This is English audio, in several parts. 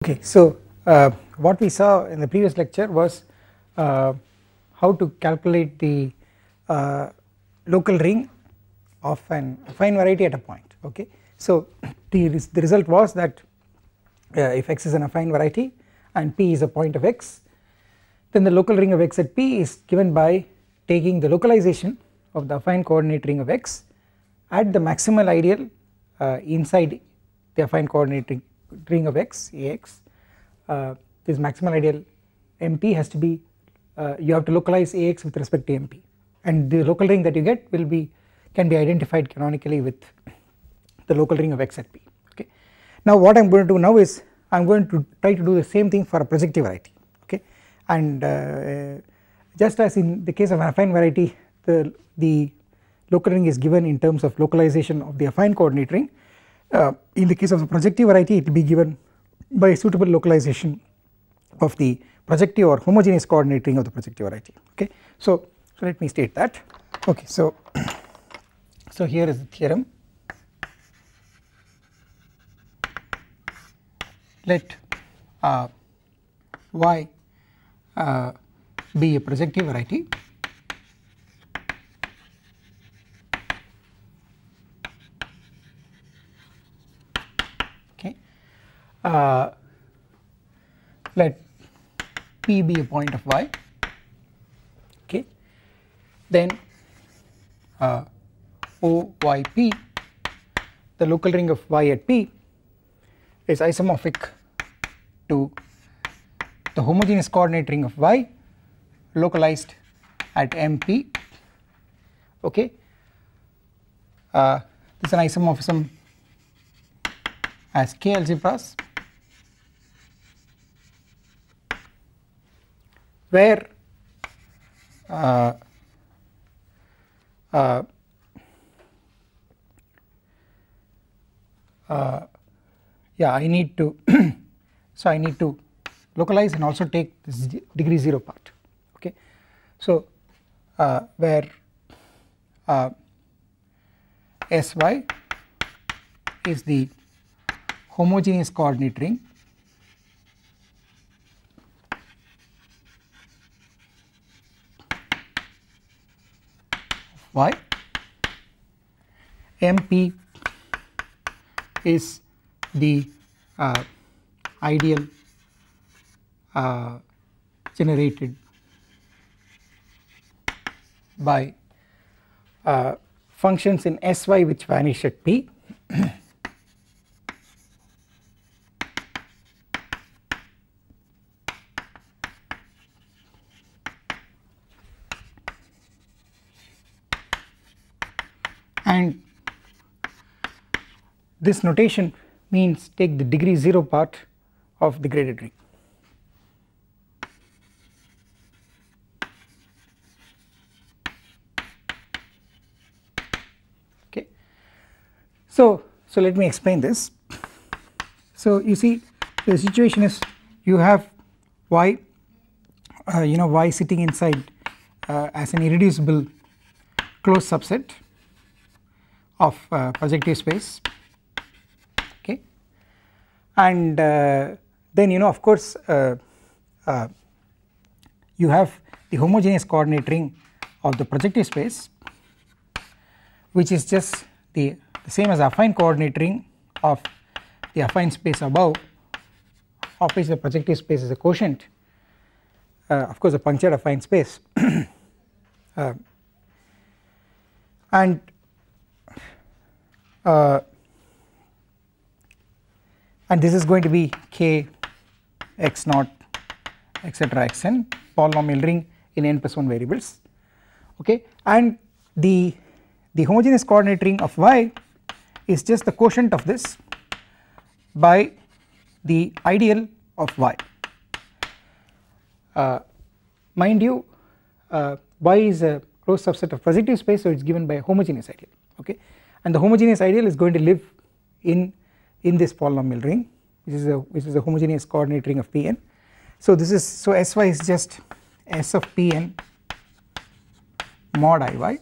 Okay, so what we saw in the previous lecture was how to calculate the local ring of an affine variety at a point. Okay, so the result was that if x is an affine variety and P is a point of x, then the local ring of x at P is given by taking the localization of the affine coordinate ring of x at the maximal ideal inside the affine coordinate ring of x Ax. This maximal ideal MP has to be you have to localize Ax with respect to MP, and the local ring that you get can be identified canonically with the local ring of x at P. Okay, now what I am going to do now is I am going to try to do the same thing for a projective variety. Okay, and just as in the case of an affine variety, the local ring is given in terms of localization of the affine coordinate ring. In the case of the projective variety, it will be given by suitable localization of the projective or homogeneous coordinate ring of the projective variety. Okay, so let me state that. Okay, so here is the theorem. Let Y be a projective variety let P be a point of y. Okay, then OYP, the local ring of y at P, is isomorphic to the homogeneous coordinate ring of y localized at MP. Okay, this is an isomorphism as K algebras, where I need to so I need to localize and also take this degree 0 part. Okay, so where Sy is the homogeneous coordinate ring of y, MP is the ideal generated by functions in Sy which vanish at P. And this notation means take the degree 0 part of the graded ring. Okay, so let me explain this. So you see, the situation is you have y you know, y sitting inside as an irreducible closed subset of projective space, okay. And then, you know, of course you have the homogeneous coordinate ring of the projective space, which is just the same as affine coordinate ring of the affine space above, of which the projective space is a quotient, of course a punctured affine space. And this is going to be k x naught etc. xn polynomial ring in n plus 1 variables, okay. And the homogeneous coordinate ring of y is just the quotient of this by the ideal of y. Mind you, y is a closed subset of projective space, so it is given by a homogeneous ideal, okay. And the homogeneous ideal is going to live in this polynomial ring, which is a homogeneous coordinate ring of Pn. So this is, so Sy is just S of Pn mod Iy.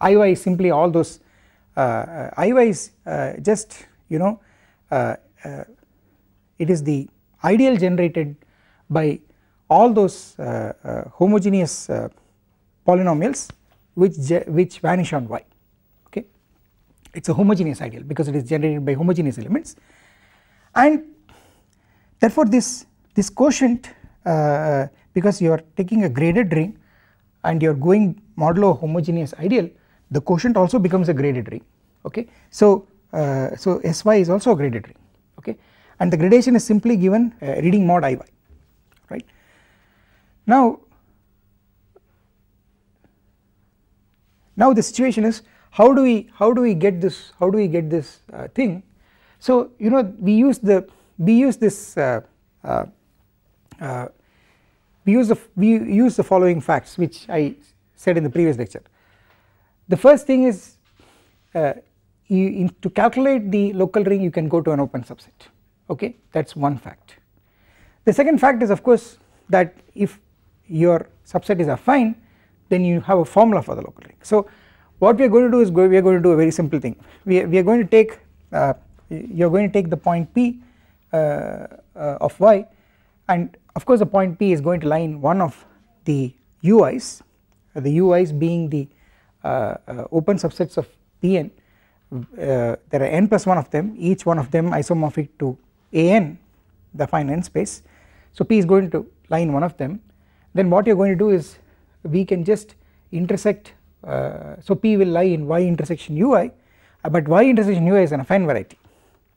Iy is simply all those Iy is just, you know, it is the ideal generated by all those homogeneous polynomials which vanish on y, okay. It is a homogeneous ideal because it is generated by homogeneous elements, and therefore this quotient, because you are taking a graded ring and you are going modulo homogeneous ideal, the quotient also becomes a graded ring, okay. So Sy is also a graded ring, okay, and the gradation is simply given reading mod Iy, right. Now the situation is, how do we get this thing. So, you know, we use the following facts which I said in the previous lecture. The first thing is, to calculate the local ring you can go to an open subset, okay, that is one fact. The second fact is, of course, that if your subset is affine, then you have a formula for the local ring. So what we are going to do is we are going to do a very simple thing. We are going to take you are going to take the point P of y, and of course the point P is going to lie in one of the ui's, being the open subsets of Pn. There are n plus 1 of them, each one of them isomorphic to an, the affine n space. So P is going to lie in one of them. Then what you are going to do is, we can just intersect, so P will lie in y intersection ui, but y intersection ui is an affine variety,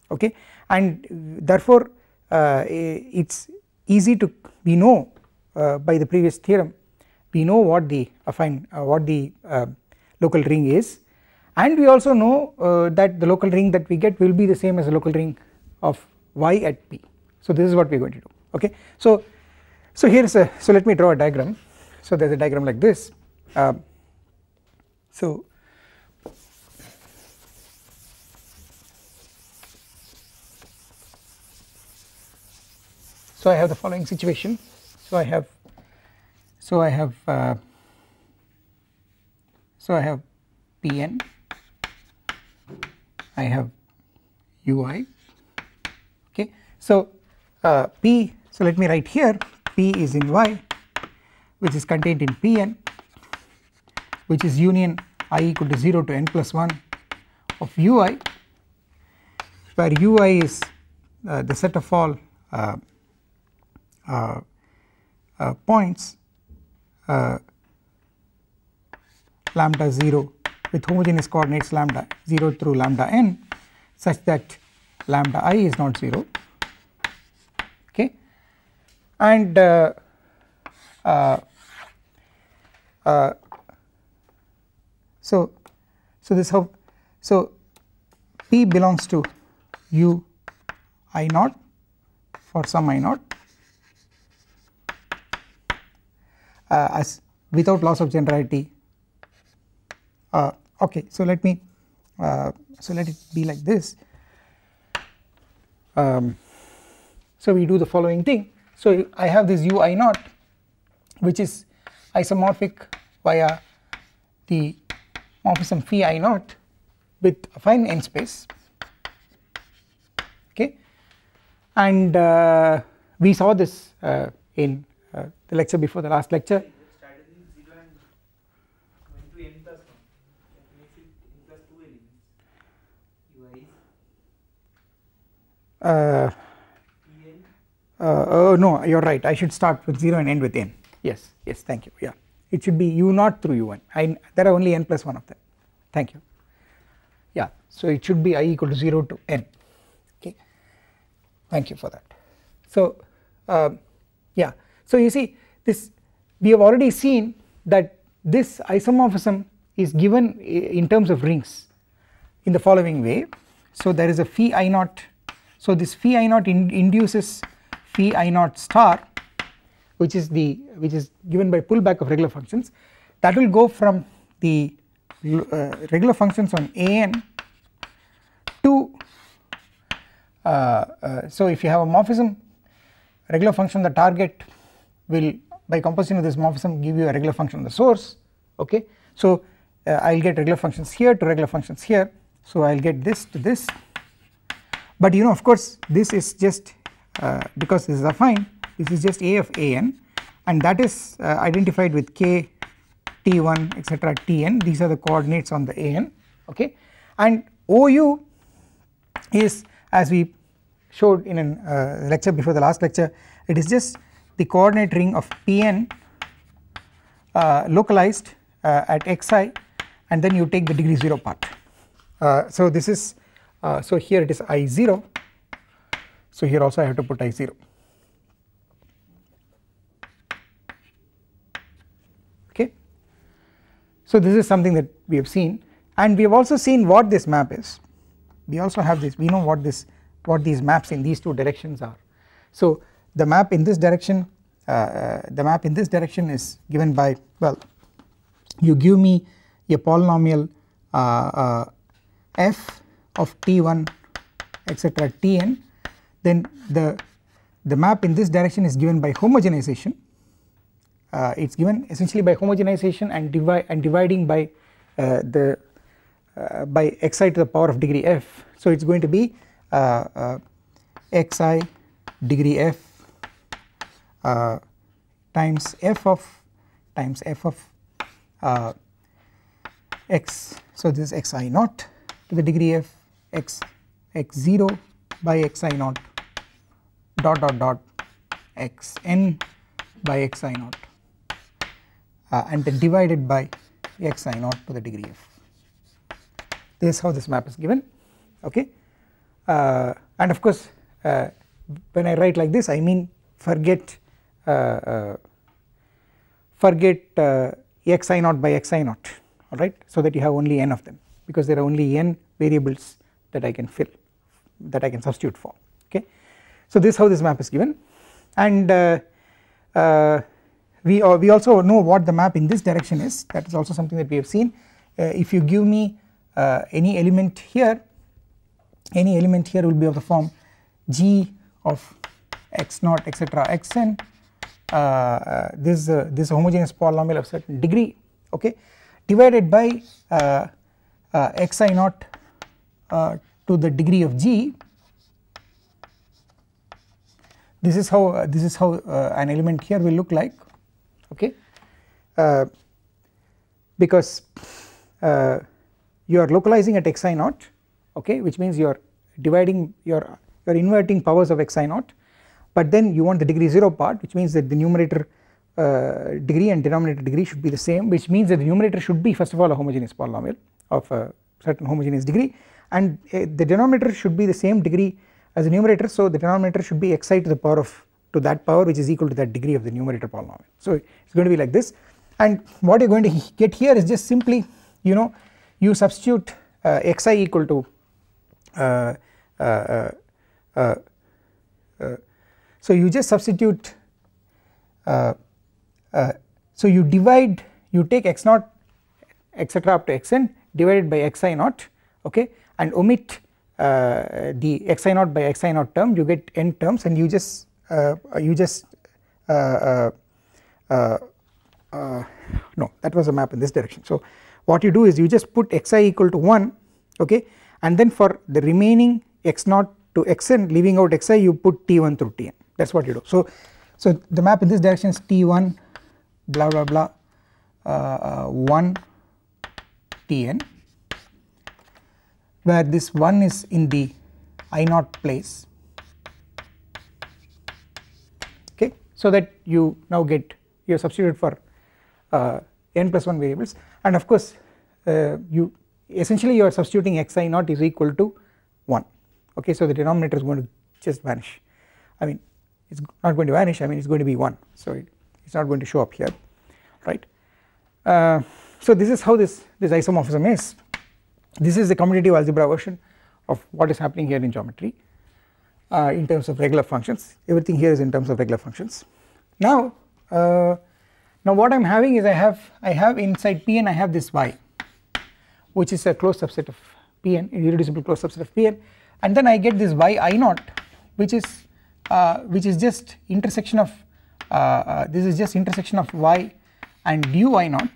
okay, and therefore it's easy to, we know by the previous theorem, we know what the affine local ring is, and we also know that the local ring that we get will be the same as the local ring of y at P. So this is what we are going to do, okay. So here is so let me draw a diagram. So there is a diagram like this. So I have the following situation. So I have Pn, I have ui, okay. So P, so let me write here, P is in y, which is contained in Pn, which is union I equal to 0 to n plus 1 of ui, where ui is the set of all points lambda 0 with homogeneous coordinates lambda 0 through lambda n, such that lambda I is not 0, okay. And so this how, so P belongs to u I naught for some I naught as without loss of generality, okay. So let me so let it be like this. So we do the following thing. So I have this u I naught which is isomorphic via the morphism phi I naught with affine n space, okay, and we saw this in the lecture before the last lecture. Oh no, you are right, I should start with 0 and end with n. Yes, yes, thank you. Yeah, it should be u naught through u1. There are only n plus 1 of them. Thank you. Yeah, so it should be I equal to 0 to n. Okay, thank you for that. So yeah, so you see this, we have already seen that this isomorphism is given in terms of rings in the following way. So there is a phi I naught, so this phi I naught induces phi I naught star, which is given by pullback of regular functions, that will go from the regular functions on an to so if you have a morphism, regular function the target will, by composition of this morphism, give you a regular function on the source, okay. So I will get regular functions here to regular functions here, so I will get this to this, but you know, of course this is just because this is affine, this is just a of an, and that is identified with k t1 etc tn, these are the coordinates on the an, okay, and ou is, as we showed in a lecture before the last lecture, it is just the coordinate ring of Pn localized at xi, and then you take the degree 0 part. So this is so here it is I0, so here also I have to put I0. Okay, so this is something that we have seen, and we have also seen what this map is. We also have this, we know what these maps in these two directions are. So the map in this direction is given by, well, you give me a polynomial f of t1 etc tn, then the map in this direction is given by homogenization. It is given essentially by homogenization and dividing by by xi to the power of degree f. So it is going to be xi degree f times f of x, so this is xi naught to the degree f x0 by xi naught dot dot dot xn by xi naught and then divided by xi naught to the degree f. This is how this map is given, okay, and of course when I write like this I mean forget xi naught by xi naught, alright, so that you have only n of them, because there are only n variables that I can fill, that I can substitute for, okay. So this is how this map is given, and we also know what the map in this direction is. That is also something that we have seen. If you give me any element here will be of the form g of x naught etc xn, this is a homogeneous polynomial of certain degree, okay, divided by xi naught to the degree of g. This is how an element here will look like, okay, because you are localizing at xi naught, okay, which means you are dividing, you are inverting powers of xi naught, but then you want the degree 0 part, which means that the numerator degree and denominator degree should be the same, which means that the numerator should be first of all a homogeneous polynomial of a certain homogeneous degree, and the denominator should be the same degree as the numerator, so the denominator should be xi to the power of, to that power which is equal to that degree of the numerator polynomial. So it is going to be like this, and what you are going to get here is just simply, you know, you substitute xi equal to so you just substitute so you divide, you take x naught etc up to xn divided by xi naught, okay, and omit the xi naught by xi naught term, you get n terms, and you just no, that was a map in this direction. So what you do is you just put xi equal to 1, okay, and then for the remaining x0 to xn leaving out xi you put t1 through tn, that is what you do. So the map in this direction is t1 blah blah blah 1 tn, where this 1 is in the I0 place, okay, so that you now get you substitute for n plus 1 variables, and of course you essentially you are substituting xi0 is equal to 1, okay, so the denominator is going to just vanish, I mean it is not going to vanish, I mean it is going to be 1, so it is not going to show up here, right. So this is how this isomorphism is. This is the commutative algebra version of what is happening here in geometry in terms of regular functions. Everything here is in terms of regular functions. Now what I am having is I have inside Pn I have this y, which is a closed subset of Pn, irreducible closed subset of Pn, and then I get this y I0 which is just intersection of this is just intersection of y and du I0,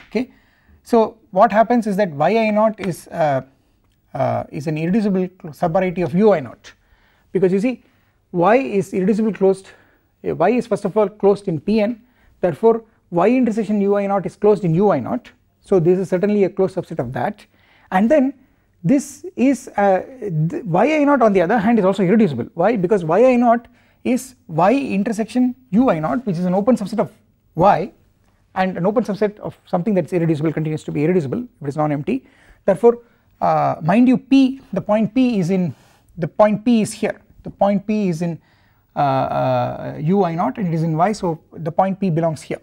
okay. So what happens is that y I0 is an irreducible subvariety of u I0, because you see y is irreducible closed, y is first of all closed in Pn, therefore y intersection u I0 is closed in u I0, so this is certainly a closed subset of that, and then this is y I0 on the other hand is also irreducible. Why? Because y I0 is y intersection u I0, which is an open subset of y, and an open subset of something that is irreducible continues to be irreducible if it is non-empty. Therefore mind you P, the point P is here, the point P is in u I0 and it is in y, so the point P belongs here,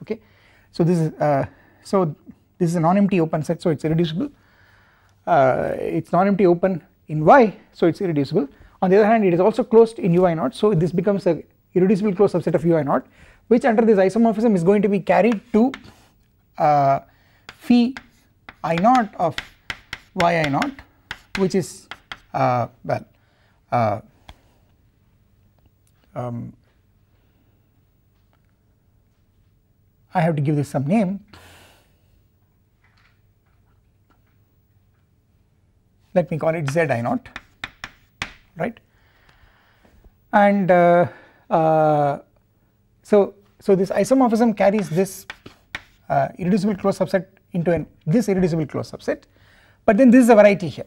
okay. So this is a non-empty open set, so it is irreducible, it is non-empty open in y, so it is irreducible. On the other hand it is also closed in u I0, so this becomes a irreducible closed subset of u I0, which under this isomorphism is going to be carried to phi I0 of y I0, which is I have to give this some name, let me call it z I0, right, and so this isomorphism carries this irreducible closed subset into this irreducible closed subset, but then this is a variety here,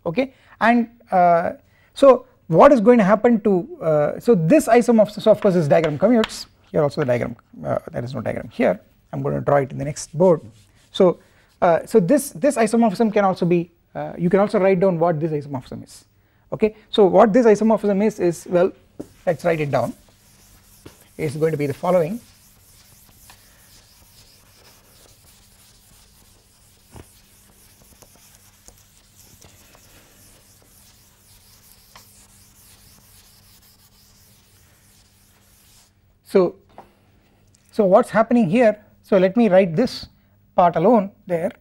okay, and so what is going to happen to so this isomorphism, so of course this diagram commutes, here also the diagram, there is no diagram here, I am going to draw it in the next board. So this isomorphism can also be you can also write down what this isomorphism is, okay. So what this isomorphism is, well, let us write it down. It is going to be the following. So what is happening here, so let me write this part alone there.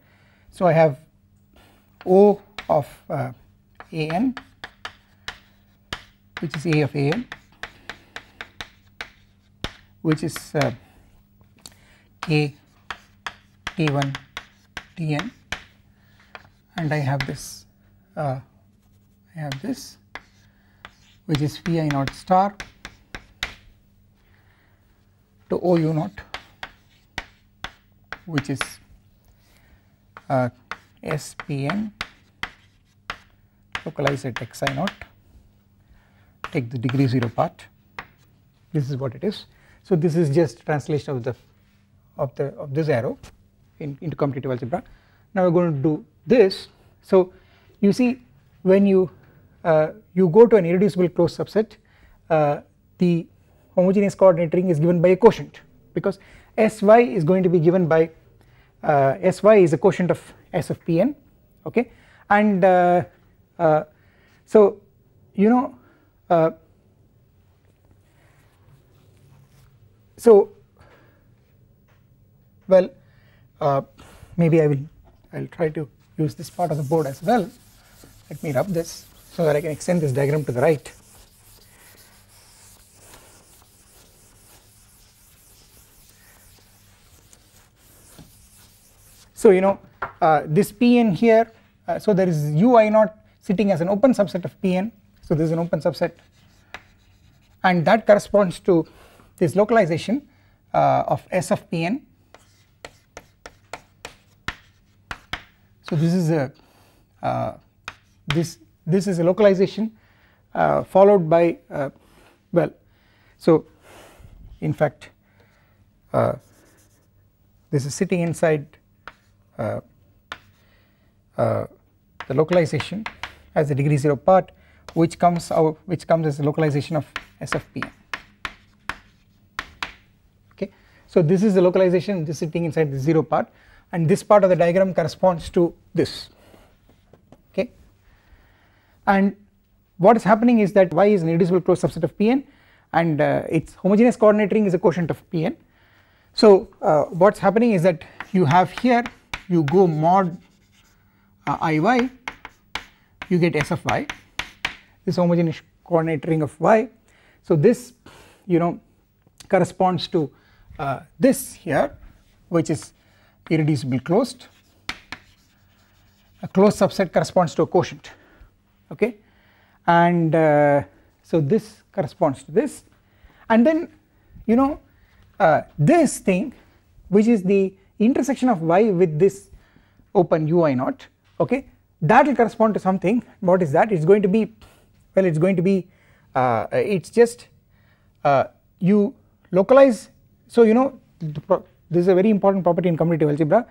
So I have O of an, which is A of an, which is k t1 tn, and I have this which is phi I0 star to O u0, which is SPn localized at xi0, take the degree 0 part, this is what it is. So this is just translation of this arrow into commutative algebra. Now we are going to do this. So you see when you go to an irreducible closed subset, the homogeneous coordinate ring is given by a quotient, because Sy is going to be given by Sy is a quotient of S of Pn, okay, and so you know so well maybe I'll try to use this part of the board as well. Let me rub this so that I can extend this diagram to the right. So you know this Pn here, so there is ui0 sitting as an open subset of Pn, so this is an open subset, and that corresponds to this localization of S of Pn. So this is a this is a localization followed by well, so in fact this is sitting inside the localization as the degree 0 part, which comes as a localization of S of Pn. Okay, so this is the localization, this is sitting inside the 0 part, and this part of the diagram corresponds to this. Okay, and what is happening is that Y is an irreducible closed subset of Pn, and its homogeneous coordinate ring is a quotient of Pn. So what's happening is that you have here, you go mod Iy, you get S of Y, this homogeneous coordinate ring of Y. So this you know corresponds to this here, which is irreducible closed. A closed subset corresponds to a quotient. Okay, and so this corresponds to this, and then you know this thing, which is the intersection of Y with this open ui0, okay, that will correspond to something. What is that? It's going to be, well, it's going to be it's just you localize. So you know this is a very important property in commutative algebra,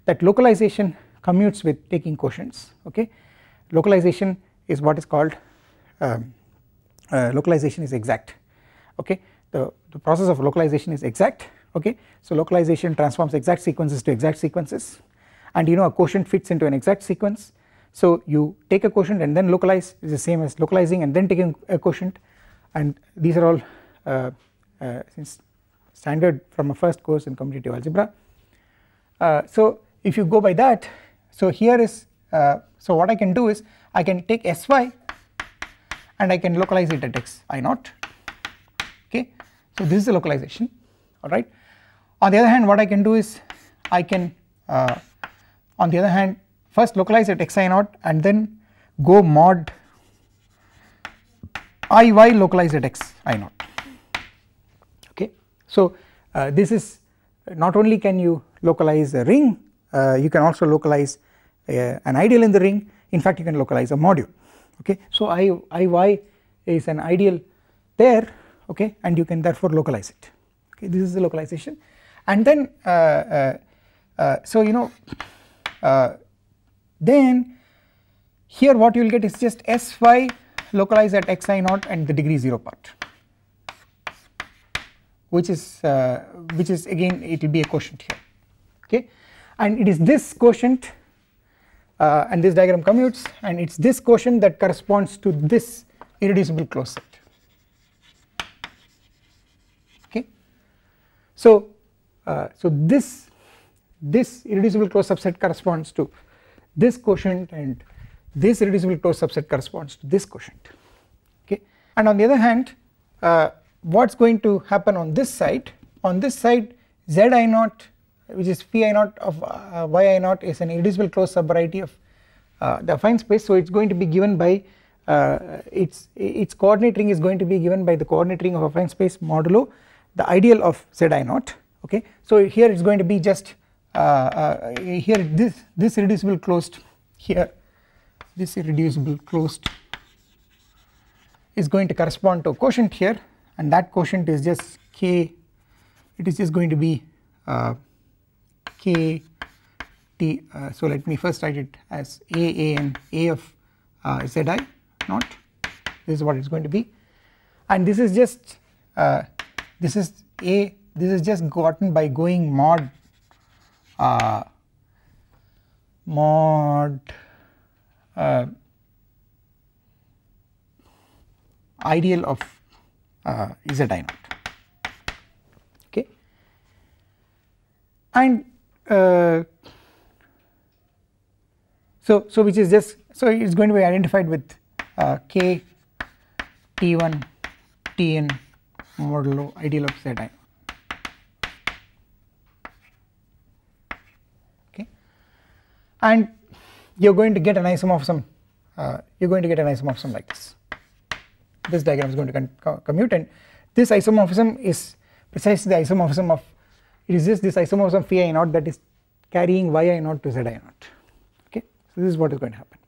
that localization commutes with taking quotients. Okay, localization is what is called localization is exact. Okay, the process of localization is exact. Okay, so localization transforms exact sequences to exact sequences, and you know a quotient fits into an exact sequence. So you take a quotient and then localize, is the same as localizing and then taking a quotient, and these are all since standard from a first course in commutative algebra. So if you go by that, so here is so what I can do is I can take Sy and I can localize it at xi0. Okay, so this is the localization. All right. On the other hand, what I can do is I can on the other hand first localize at xi0 and then go mod Iy localize at xi0. Okay, so this is not only can you localize a ring, you can also localize an ideal in the ring. In fact, you can localize a module. Okay, so Iy is an ideal there. Okay, and you can therefore localize it. Okay, this is the localization, and then so you know then here what you will get is just Sy localized at xi0 and the degree 0 part, which is again it will be a quotient here. Okay, and it is this quotient and this diagram commutes, and it's this quotient that corresponds to this irreducible closed set. Okay, so so this irreducible closed subset corresponds to this quotient, and this irreducible closed subset corresponds to this quotient. Okay, and on the other hand what's going to happen on this side? On this side, Zi0, which is phi i0 of yi0, is an irreducible closed subvariety of the affine space. So it's going to be given by its coordinate ring is going to be given by the coordinate ring of affine space modulo the ideal of Zi0. Okay, so here it's going to be just here this irreducible closed here, this irreducible closed is going to correspond to a quotient here, and that quotient is just k, it is just going to be k t. So let me first write it as a and a of Zi0. This is what it's going to be, and this is just this is a, this is just gotten by going mod ideal of Zi0. Okay, and so which is just, so it is going to be identified with k t1 tn modulo ideal of Zi0. Okay, and you're going to get an isomorphism like this. This diagram is going to commute, and this isomorphism is precisely the isomorphism of, it is just this isomorphism phi I naught that is carrying yi naught to zi naught. Okay, so this is what is going to happen.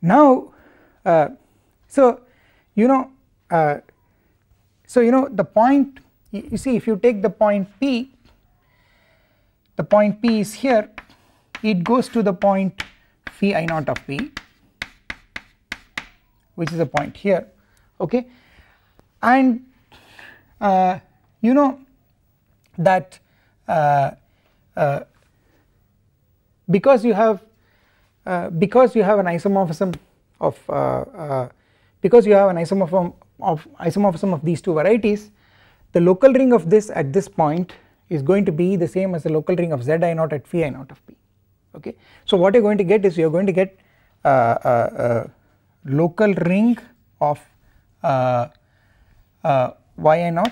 Now so you know the point, you see, if you take the point P is here, it goes to the point phi I naught of P, which is a point here, okay, and you know that because you have an isomorphism of isomorphism of these two varieties, the local ring of this at this point is going to be the same as the local ring of zi naught at phi I naught of P. Okay, so what you're going to get is you're going to get local ring of yi naught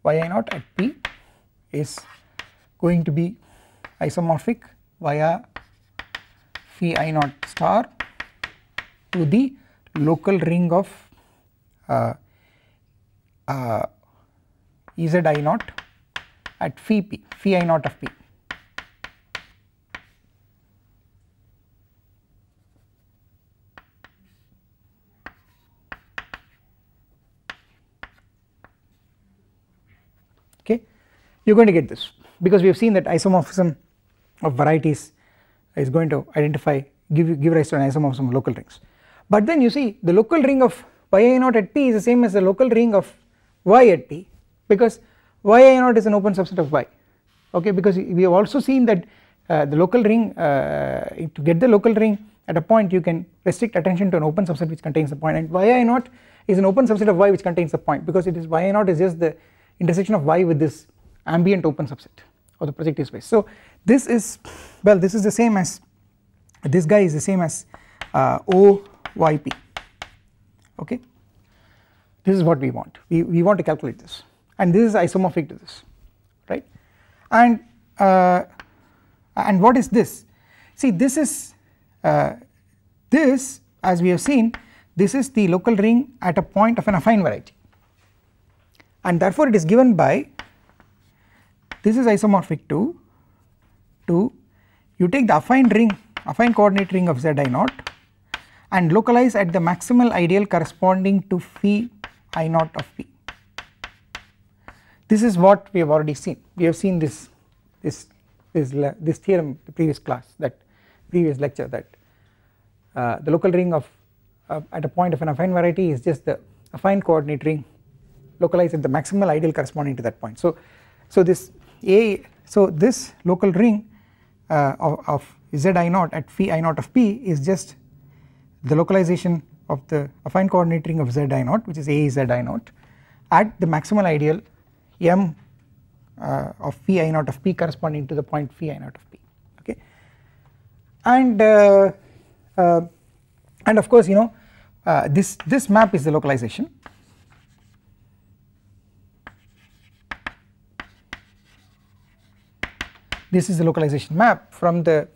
at P is going to be isomorphic via phi I naught star to the local ring of Ez I naught at phi P, phi I naught of P. Okay, you are going to get this because we have seen that isomorphism of varieties is going to give rise to an isomorphism of local rings. But then you see the local ring of yi naught at P is the same as the local ring of y at P, because yi naught is an open subset of y, okay, because we have also seen that the local ring, to get the local ring at a point you can restrict attention to an open subset which contains the point, and yi naught is an open subset of y which contains the point, because it is yi naught is just the intersection of y with this ambient open subset of the projective space. So this is, well, this is the same as, this guy is the same as OYP, okay, this is what we want, we want to calculate this, and this is isomorphic to this, right, and what is this? See, this is this, as we have seen, this is the local ring at a point of an affine variety, and therefore it is given by, this is isomorphic to you take the affine ring, affine coordinate ring of zi naught and localize at the maximal ideal corresponding to phi I naught of P. This is what we have already seen. We have seen this theorem the previous class, that previous lecture, that the local ring of at a point of an affine variety is just the affine coordinate ring localized at the maximal ideal corresponding to that point. So this local ring of zi naught at phi I naught of P is just the localization of the affine coordinate ring of zi naught, which is A zi naught, at the maximal ideal m of phi I naught of P corresponding to the point phi I naught of P, okay, and of course, you know, this map is the localization. This is the localization map from the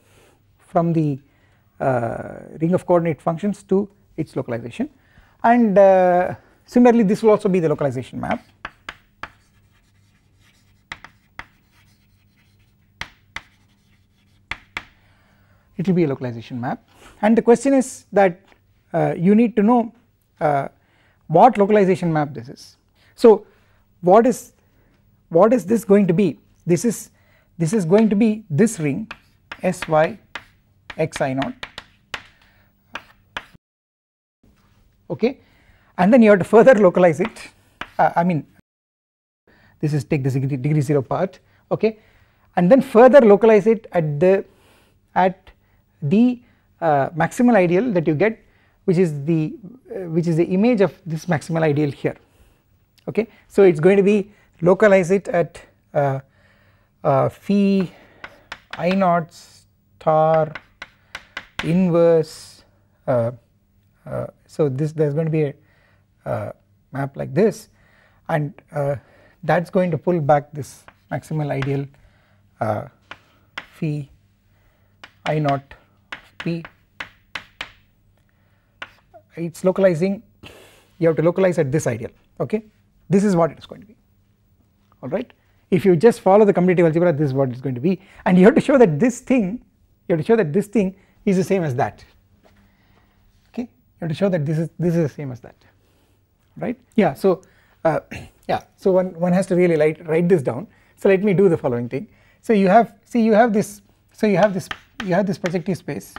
ring of coordinate functions to its localization, and similarly this will also be the localization map. It will be a localization map, and the question is that you need to know what localization map this is. So what is this going to be? This is going to be this ring Sy xi naught, okay, and then you have to further localize it, I mean this is take this degree 0 part, okay, and then further localize it at the maximal ideal that you get, which is the image of this maximal ideal here, okay. So it is going to be localize it at phi I naught star inverse, so this, there is going to be a map like this, and that is going to pull back this maximal ideal phi I naught of p, it is localizing, you have to localize at this ideal, okay. This is what it is going to be, alright. If you just follow the commutative algebra, this is what it is going to be, and you have to show that this thing, you have to show that this thing is the same as that, okay. You have to show that this is the same as that, right. Yeah, so yeah, so one has to really write this down. So let me do the following thing. So you have, see, you have this projective space,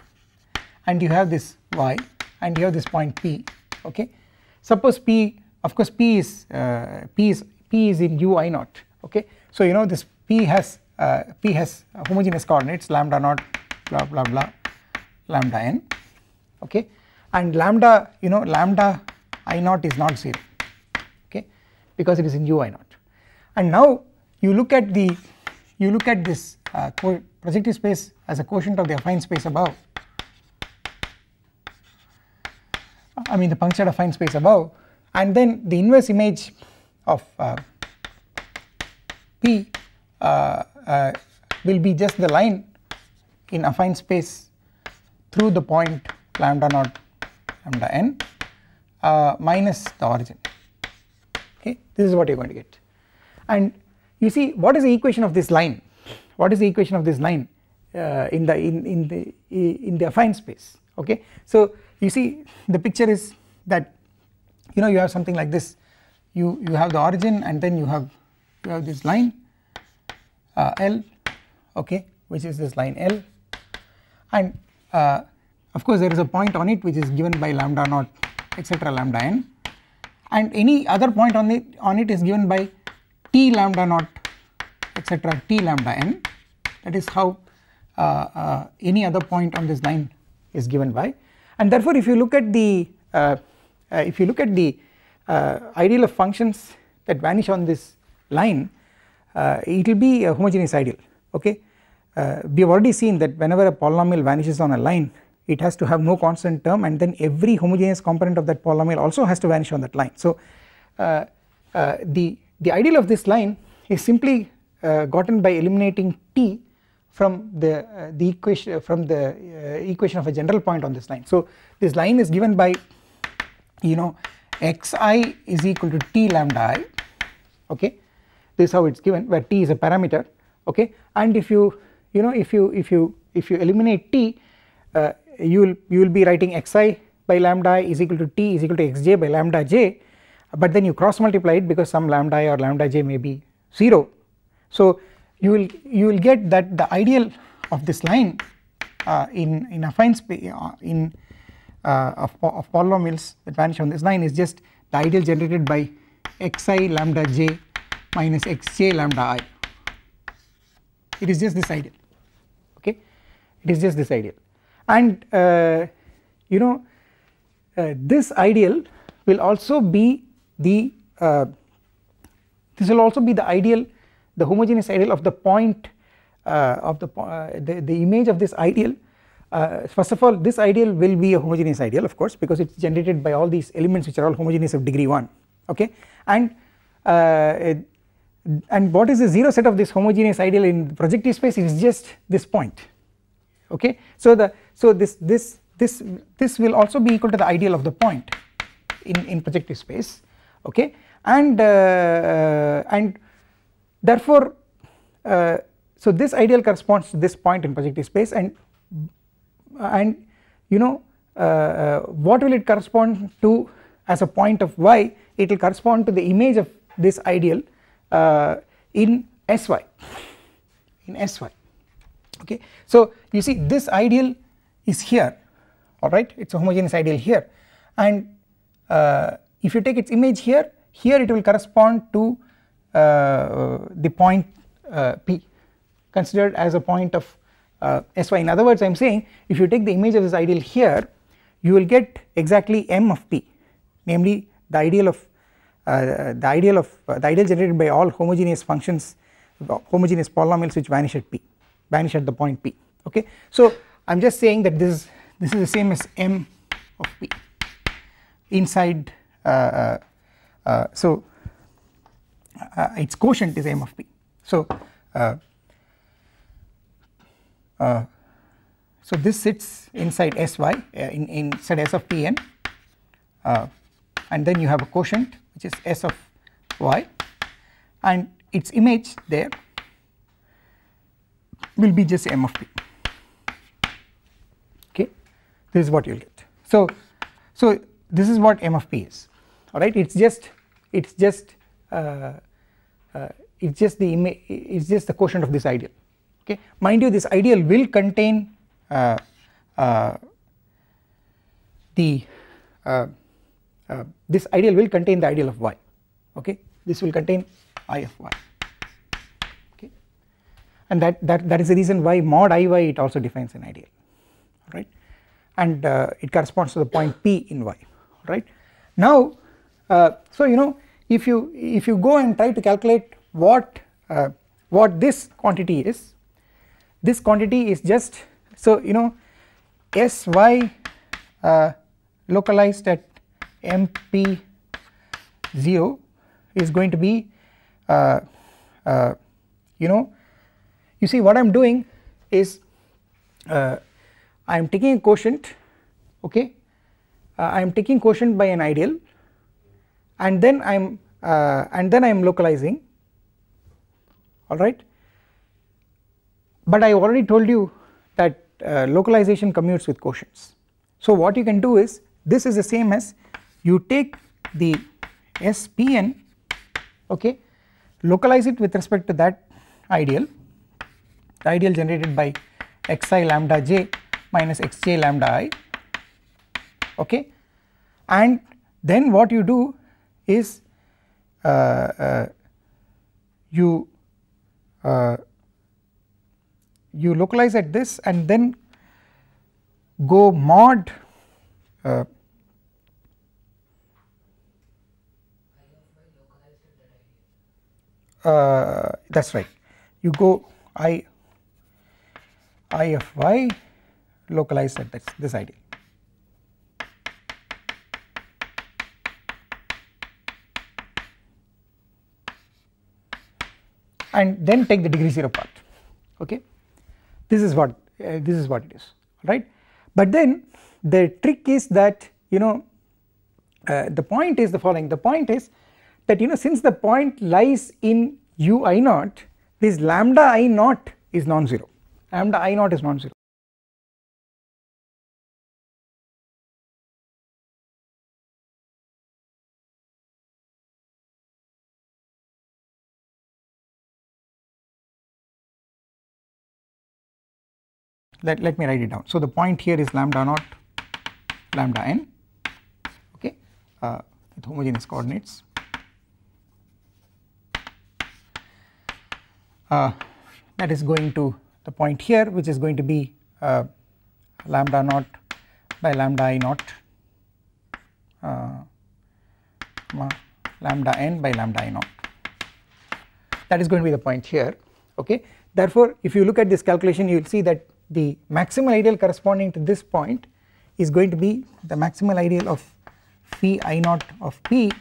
and you have this y, and you have this point p, okay. Suppose p, of course p is in u I naught, okay. So you know this p has homogeneous coordinates lambda naught blah blah blah lambda n, okay, and lambda, you know, lambda I naught is not 0, okay, because it is in u I naught. And now you look at this projective space as a quotient of the affine space above, I mean the punctured affine space above, and then the inverse image of p will be just the line in affine space through the point lambda naught lambda n minus the origin, okay. This is what you are going to get. And you see, what is the equation of this line? What is the equation of this line in the affine space, okay. So you see, the picture is that, you know, you have something like this, you have the origin, and then you have this line L, okay, which is this line L, and of course there is a point on it which is given by lambda naught etc lambda n, and any other point on it is given by t lambda naught etc t lambda n. That is how any other point on this line is given by, and therefore if you look at the ideal of functions that vanish on this line, it will be a homogeneous ideal, okay. We have already seen that whenever a polynomial vanishes on a line, it has to have no constant term, and then every homogeneous component of that polynomial also has to vanish on that line. So the ideal of this line is simply gotten by eliminating t from the equation of a general point on this line. So this line is given by, you know, xi is equal to t lambda I, okay. This is how it is given, where t is a parameter, okay. And if you eliminate t, you will be writing xi by lambda I is equal to t is equal to xj by lambda j, but then you cross multiply it because some lambda I or lambda j may be 0. So you will get that the ideal of this line in affine space of polynomials that vanish on this line is just the ideal generated by xi lambda j minus xj lambda I. It is just this ideal, okay. It is just this ideal, and you know, this ideal will also be the ideal, the homogeneous ideal of the point of the image of this ideal. First of all, this ideal will be a homogeneous ideal, of course, because it is generated by all these elements which are all homogeneous of degree 1, okay. And what is the zero set of this homogeneous ideal in the projective space? It is just this point, okay. So this will also be equal to the ideal of the point in projective space, okay. And therefore so this ideal corresponds to this point in projective space, and you know, what will it correspond to as a point of y? It will correspond to the image of this ideal in sy, okay. So you see, this ideal is here, alright, it is a homogeneous ideal here, and if you take its image here it will correspond to the point p considered as a point of sy. In other words, I am saying if you take the image of this ideal here, you will get exactly m of p, namely the ideal generated by all homogeneous functions, homogeneous polynomials which vanish at the point p, okay. So I am just saying that this is the same as m of p inside, its quotient is m of p. So so this sits inside Sy inside S of Pn, and then you have a quotient which is S of y, and its image there will be just M of P. Okay, this is what you will get. So this is what M of P is. All right, it's just the image, it's just the quotient of this ideal. Okay, mind you, this ideal will contain this ideal will contain the ideal of y. Okay, this will contain I of y. Okay, and that is the reason why mod Iy it also defines an ideal, right, and it corresponds to the point P in y, right. Now so you know, if you go and try to calculate what this quantity is, this quantity is just, so you know, Sy localized at MP0 is going to be you know, you see what I am doing is I am taking a quotient, okay, I am taking quotient by an ideal, and then I am localizing, all right, but I already told you that localization commutes with quotients. So what you can do is, this is the same as you take the Spn, okay, localize it with respect to that ideal, the ideal generated by xi lambda j minus xj lambda I, okay, and then what you do is you localize at this and then go mod that is right, you go I of y localized at this ideal. And then take the degree 0 part, okay, this is what it is, right. But then the trick is that, you know, the point is the following, the point is that, you know, since the point lies in u I naught, this lambda I naught is non-zero, lambda I naught is non-zero. Let me write it down. So the point here is lambda naught lambda n, okay, with homogeneous coordinates, that is going to the point here, which is going to be lambda naught by lambda I naught lambda n by lambda I naught, that is going to be the point here, okay. Therefore if you look at this calculation, you will see that the maximal ideal corresponding to this point is going to be the maximal ideal of phi I naught of P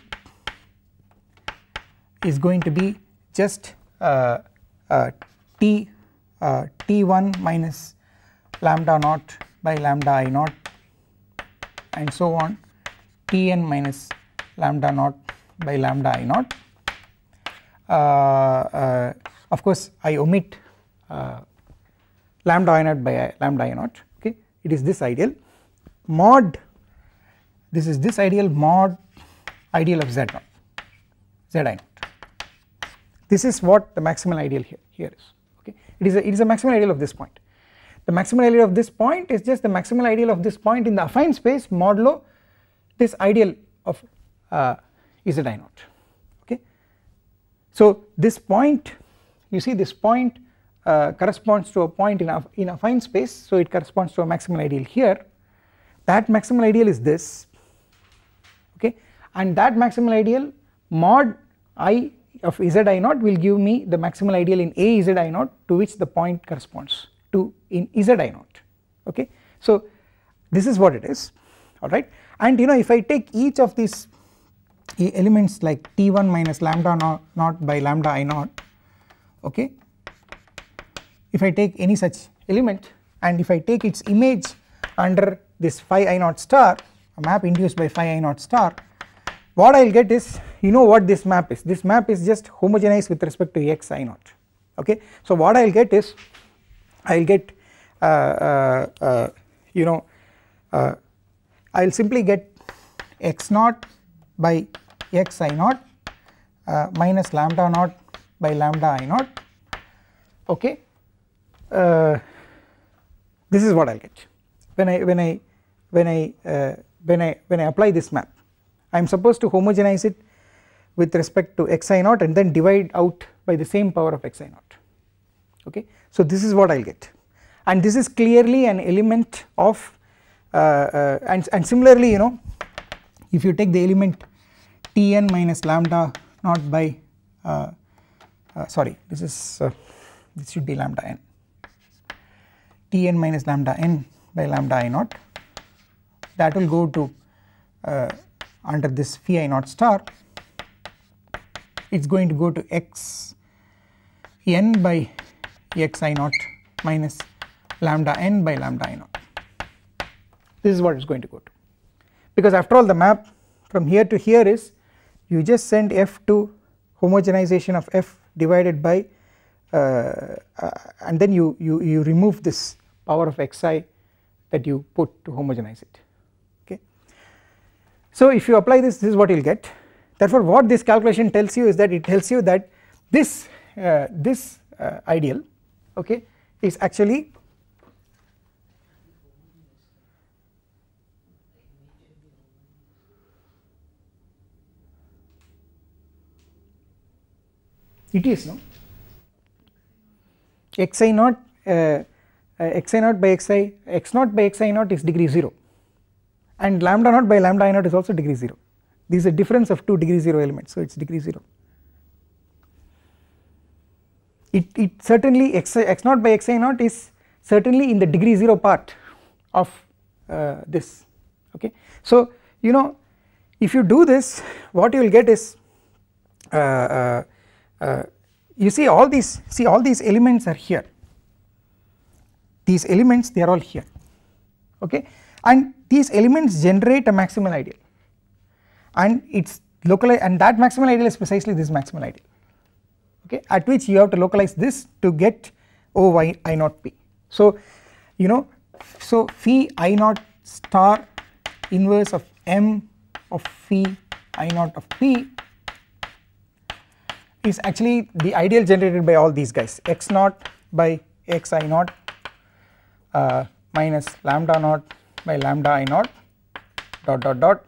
is going to be just T1 minus lambda naught by lambda I naught and so on, Tn minus lambda naught by lambda I naught. Of course I omit lambda I naught by lambda I naught, okay, it is this ideal mod, this is this ideal mod ideal of z naught, z I naught, this is what the maximal ideal here is, okay, it is a maximal ideal of this point. The maximal ideal of this point is just the maximal ideal of this point in the affine space modulo this ideal of z I naught, okay. So this point, you see this point corresponds to a point in affine space, so it corresponds to a maximal ideal here, that maximal ideal is this, okay, and that maximal ideal mod I of z I naught will give me the maximal ideal in a z I naught to which the point corresponds to in z I naught, okay. So this is what it is, alright, and you know, if I take each of these elements like T1 minus lambda naught by lambda I naught, okay, if I take any such element and if I take its image under this phi I naught star, a map induced by phi I naught star, what I will get is, you know what this map is, this map is just homogenized with respect to x I naught, okay. So what I will get is, I will get you know I will simply get x naught by x I naught minus lambda naught by lambda I naught, okay. This is what I will get when I apply this map. I am supposed to homogenize it with respect to x I naught and then divide out by the same power of x I naught, okay. So this is what I will get, and this is clearly an element of and similarly, you know, if you take the element Tn minus lambda naught by sorry, this should be lambda n, Tn minus lambda n by lambda I naught, that will go to under this phi I naught star, it is going to go to x n by x I naught minus lambda n by lambda I naught. This is what it is going to go to, because after all the map from here to here is, you just send f to homogenization of f divided by and then you remove this power of xi that you put to homogenize it, okay. So if you apply this, this is what you will get. Therefore what this calculation tells you is that it tells you that this ideal, okay, is actually it is no xi naught xi naught by xi, x naught by xi naught is degree 0 and lambda naught by lambda I naught is also degree 0. This is a difference of 2 degree 0 elements, so it is degree 0. It certainly x naught by xi naught is certainly in the degree 0 part of this, okay. So you know, if you do this, what you will get is you see all these elements are here, these elements they are all here, okay, and these elements generate a maximal ideal and it's localized, and that maximal ideal is precisely this maximal ideal, okay, at which you have to localize this to get O y I naught p. So you know, so phi I naught star inverse of m of phi I naught of p is actually the ideal generated by all these guys, x naught by x I naught minus lambda naught by lambda I naught dot dot dot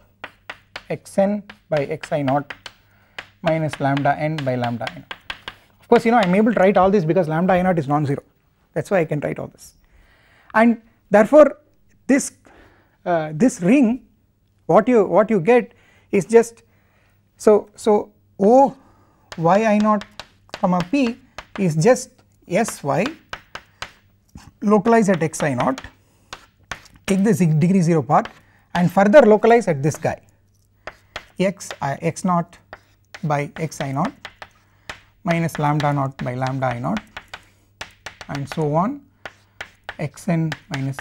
xn by x I naught minus lambda n by lambda I naught. Of course you know I am able to write all this because lambda I naught is non-zero, that is why I can write all this, and therefore this ring what you get is just so O y I naught comma p is just sy localize at x I naught, take the degree 0 part and further localize at this guy x naught by x I naught minus lambda naught by lambda I naught and so on xn minus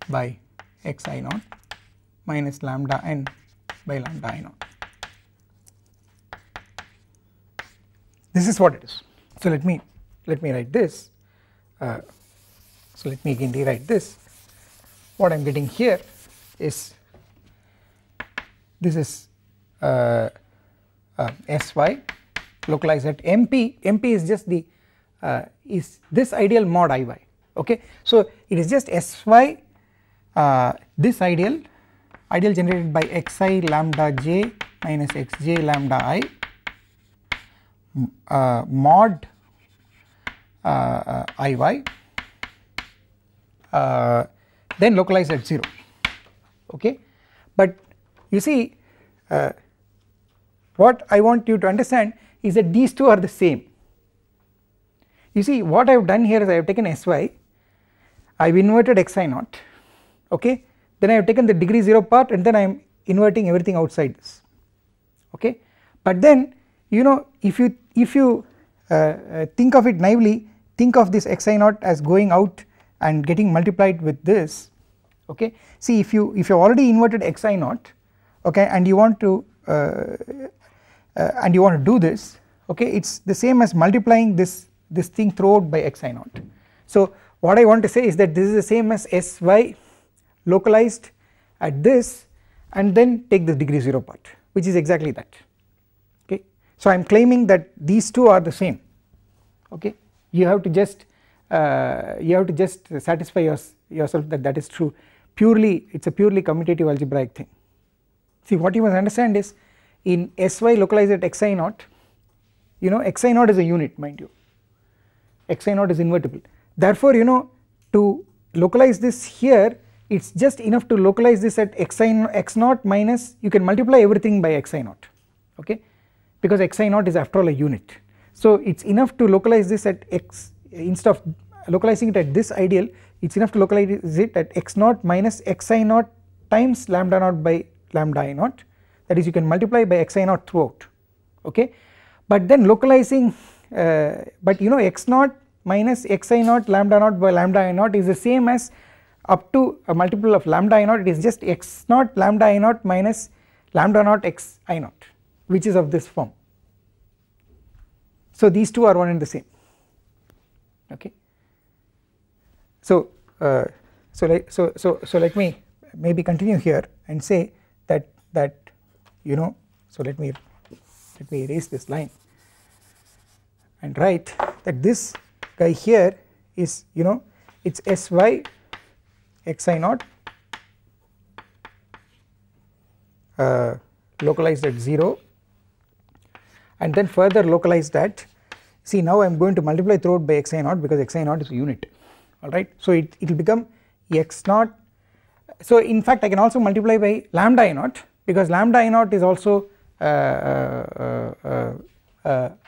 by x I naught minus lambda n by lambda I naught. This is what it is. So let me write this. So let me again rewrite this. What I am getting here is, this is sy localized at mp. mp is just the is this ideal mod iy, okay. So it is just sy this ideal generated by xi lambda j minus xj lambda I mod iy then localized at 0, okay. But you see what I want you to understand is that these two are the same. You see what I have done here is I have taken sy, I have inverted xi naught, okay, then I have taken the degree 0 part and then I am inverting everything outside this, okay. But then you know, if you think of it naively, think of this xi naught as going out and getting multiplied with this, okay. See, if you already inverted xi naught, okay, and you want to do this, okay, it's the same as multiplying this thing throughout by xi naught. So what I want to say is that this is the same as sy localized at this and then take the degree 0 part, which is exactly that, okay. So I am claiming that these two are the same, okay. You have to just satisfy yourself that that is true. Purely, it's a purely commutative algebraic thing. See, what you must understand is in sy localized at xi naught, you know, xi naught is a unit, mind you, xi naught is invertible. Therefore, you know, to localize this here, it's just enough to localize this at x naught minus, you can multiply everything by xi naught, okay, because xi naught is after all a unit. So it's enough to localize this at x, instead of localizing it at this ideal, it's enough to localize it at x naught minus xi naught times lambda naught by lambda I naught, that is you can multiply by xi naught throughout, okay. But then localizing, but you know, x naught minus xi naught lambda naught by lambda I naught is the same as up to a multiple of lambda I naught, it is just x naught lambda I naught minus lambda naught x I naught, which is of this form. So these two are one and the same, okay. So so let me maybe continue here and say that you know, so let me erase this line and write that this guy here is, you know, it's sy xi naught localized at 0 and then further localized at, see now I am going to multiply throughout by xi naught because xi naught is a unit, alright. So it will become x naught, so in fact I can also multiply by lambda I naught because lambda I naught is also a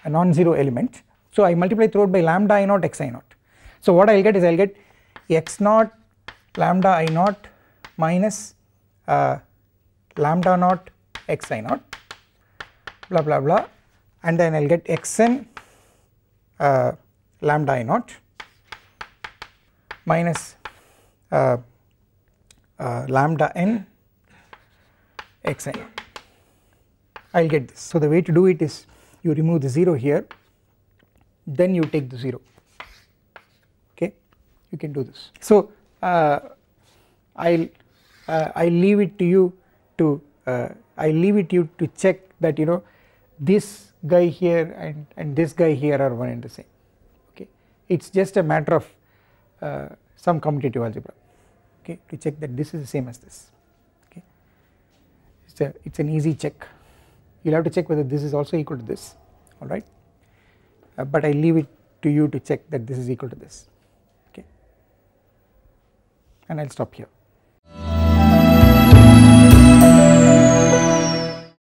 non-zero element, so I multiply throughout by lambda I naught xi naught. So what I will get is I will get x naught lambda I naught minus lambda naught xi naught blah blah blah, and then I will get xn lambda I naught minus lambda n xi naught. I will get this. So the way to do it is you remove the 0 here, then you take the 0, okay, you can do this. So I'll leave it to you to check that, you know, this guy here and this guy here are one and the same, okay. It's just a matter of some commutative algebra, okay, to check that this is the same as this, okay. It's an easy check. You will have to check whether this is also equal to this, alright, but I leave it to you to check that this is equal to this, okay, and I will stop here.